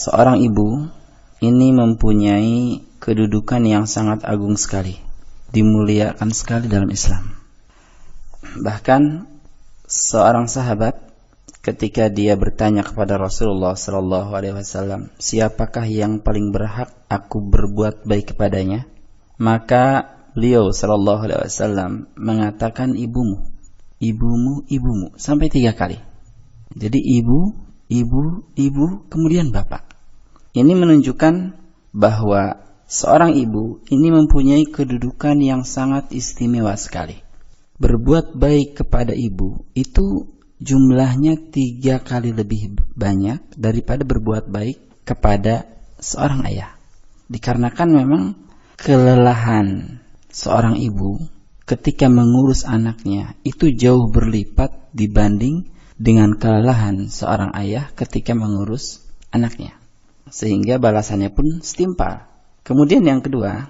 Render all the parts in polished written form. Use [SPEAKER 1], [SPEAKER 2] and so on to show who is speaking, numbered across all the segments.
[SPEAKER 1] seorang ibu ini mempunyai kedudukan yang sangat agung sekali, dimuliakan sekali dalam Islam. Bahkan seorang sahabat ketika dia bertanya kepada Rasulullah SAW, siapakah yang paling berhak aku berbuat baik kepadanya? Maka beliau SAW mengatakan ibumu, ibumu, ibumu, sampai 3 kali. Jadi ibu, kemudian bapak. Ini menunjukkan bahwa seorang ibu ini mempunyai kedudukan yang sangat istimewa sekali. Berbuat baik kepada ibu itu jumlahnya 3 kali lebih banyak daripada berbuat baik kepada seorang ayah. Dikarenakan memang kelelahan seorang ibu ketika mengurus anaknya itu jauh berlipat dibanding dengan kelelahan seorang ayah ketika mengurus anaknya. Sehingga balasannya pun setimpal. Kemudian yang kedua,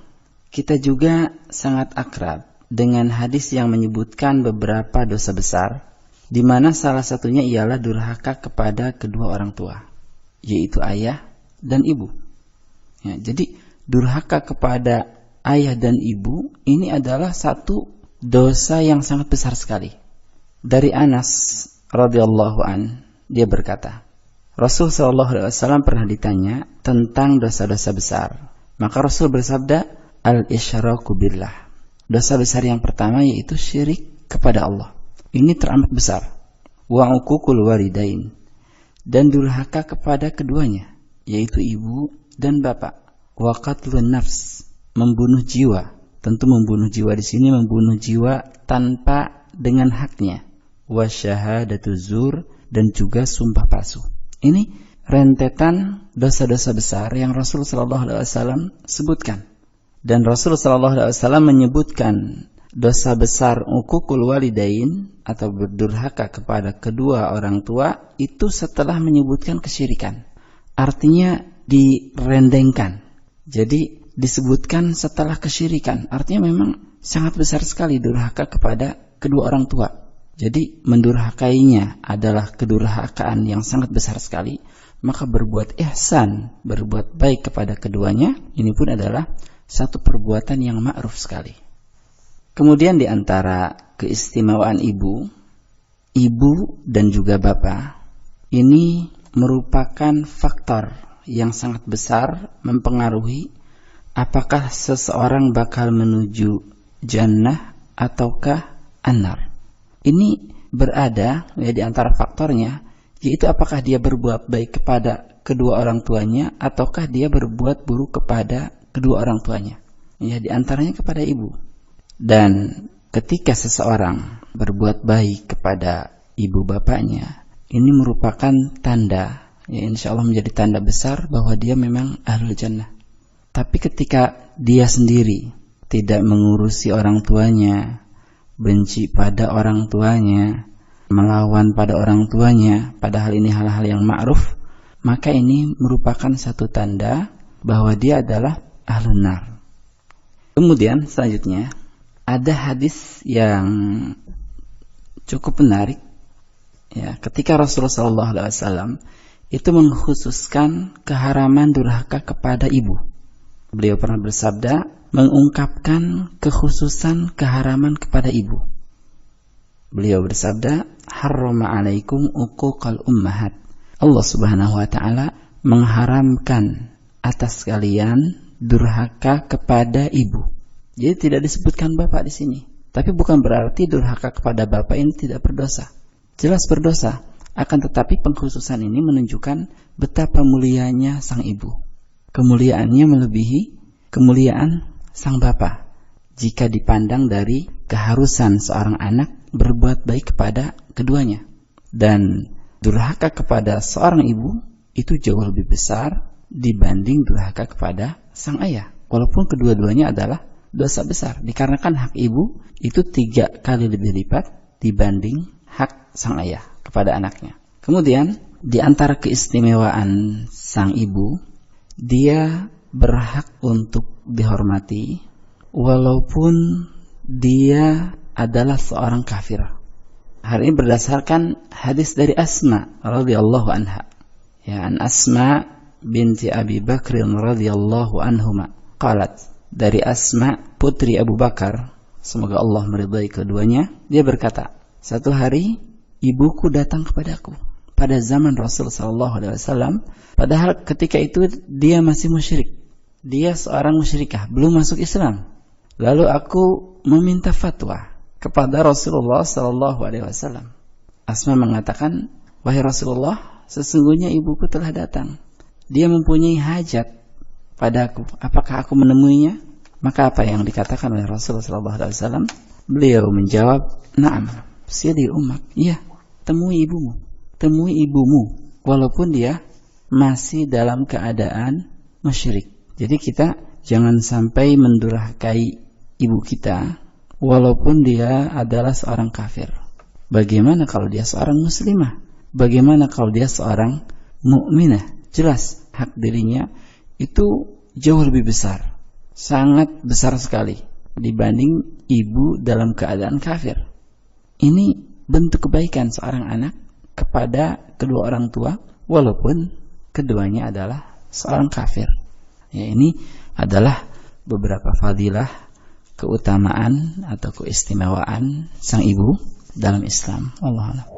[SPEAKER 1] kita juga sangat akrab dengan hadis yang menyebutkan beberapa dosa besar, di mana salah satunya ialah durhaka kepada kedua orang tua, yaitu ayah dan ibu. Ya, jadi durhaka kepada ayah dan ibu ini adalah satu dosa yang sangat besar sekali. Dari Anas radhiyallahu an, dia berkata, Rasul SAW pernah ditanya tentang dosa-dosa besar. Maka Rasul bersabda, al-isyraku billah. Dosa besar yang pertama yaitu syirik kepada Allah. Ini teramat besar. Wa uququl walidain. Dan durhaka kepada keduanya, yaitu ibu dan bapak. Wa qatlun nafs. Membunuh jiwa. Tentu membunuh jiwa di sini membunuh jiwa tanpa dengan haknya. Wa syahadatu zur, dan juga sumpah palsu. Ini rentetan dosa-dosa besar yang Rasul sallallahu alaihi wasallam sebutkan. Dan Rasul sallallahu alaihi wasallam menyebutkan dosa besar uququl walidain atau berdurhaka kepada kedua orang tua itu setelah menyebutkan kesyirikan. Artinya direndengkan. Jadi disebutkan setelah kesyirikan. Artinya memang sangat besar sekali durhaka kepada kedua orang tua. Jadi mendurhakainya adalah kedurhakaan yang sangat besar sekali. Maka berbuat ihsan, berbuat baik kepada keduanya, ini pun adalah satu perbuatan yang ma'ruf sekali. Kemudian di antara keistimewaan ibu dan juga bapak, ini merupakan faktor yang sangat besar mempengaruhi apakah seseorang bakal menuju jannah ataukah an-nar. Ini berada ya, di antara faktornya, yaitu apakah dia berbuat baik kepada kedua orang tuanya ataukah dia berbuat buruk kepada kedua orang tuanya. Ya, di antaranya kepada ibu. Dan ketika seseorang berbuat baik kepada ibu bapaknya, ini merupakan tanda, ya insya Allah menjadi tanda besar bahwa dia memang ahlul jannah. Tapi ketika dia sendiri tidak mengurusi orang tuanya, benci pada orang tuanya, melawan pada orang tuanya, padahal ini hal-hal yang ma'ruf, maka ini merupakan satu tanda bahwa dia adalah ahlun nar. Kemudian selanjutnya ada hadis yang cukup menarik. Ya, ketika Rasulullah SAW itu mengkhususkan keharaman durhaka kepada ibu. Beliau pernah bersabda, mengungkapkan kekhususan keharaman kepada ibu. Beliau bersabda, harrama alaikum uquqal ummahat. Allah Subhanahu wa taala mengharamkan atas kalian durhaka kepada ibu. Jadi tidak disebutkan bapak di sini. Tapi bukan berarti durhaka kepada bapak ini tidak berdosa. Jelas berdosa. Akan tetapi pengkhususan ini menunjukkan betapa mulianya sang ibu. Kemuliaannya melebihi kemuliaan sang bapak. Jika dipandang dari keharusan seorang anak berbuat baik kepada keduanya. Dan durhaka kepada seorang ibu itu jauh lebih besar dibanding durhaka kepada sang ayah. Walaupun kedua-duanya adalah dosa besar. Dikarenakan hak ibu itu 3 kali lebih lipat dibanding hak sang ayah kepada anaknya. Kemudian di antara keistimewaan sang ibu, dia berhak untuk dihormati walaupun dia adalah seorang kafir. Hal ini berdasarkan hadis dari Asma radhiyallahu anha. Ya, an Asma binti Abi Bakr radhiyallahu anhuma qalat, dari Asma putri Abu Bakar, semoga Allah meridai keduanya, dia berkata, satu hari ibuku datang kepadaku pada zaman Rasul sallallahu alaihi wasallam, padahal ketika itu dia masih musyrik. Dia seorang musyrikah, belum masuk Islam. Lalu aku meminta fatwa kepada Rasulullah sallallahu alaihi wasallam. Asma mengatakan, wahai Rasulullah, sesungguhnya ibuku telah datang. Dia mempunyai hajat padaku. Apakah aku menemuinya? Maka apa yang dikatakan oleh Rasulullah sallallahu alaihi wasallam? Beliau menjawab, "Na'am, sidi ummak." Iya, temui ibumu. Temui ibumu walaupun dia masih dalam keadaan musyrik. Jadi kita jangan sampai mendurhakai ibu kita walaupun dia adalah seorang kafir. Bagaimana kalau dia seorang muslimah? Bagaimana kalau dia seorang mukminah? Jelas hak dirinya itu jauh lebih besar, sangat besar sekali dibanding ibu dalam keadaan kafir. Ini bentuk kebaikan seorang anak kepada kedua orang tua walaupun keduanya adalah seorang kafir. Ya, ini adalah beberapa fadilah, keutamaan atau keistimewaan sang ibu dalam Islam. Wallahu a'lam.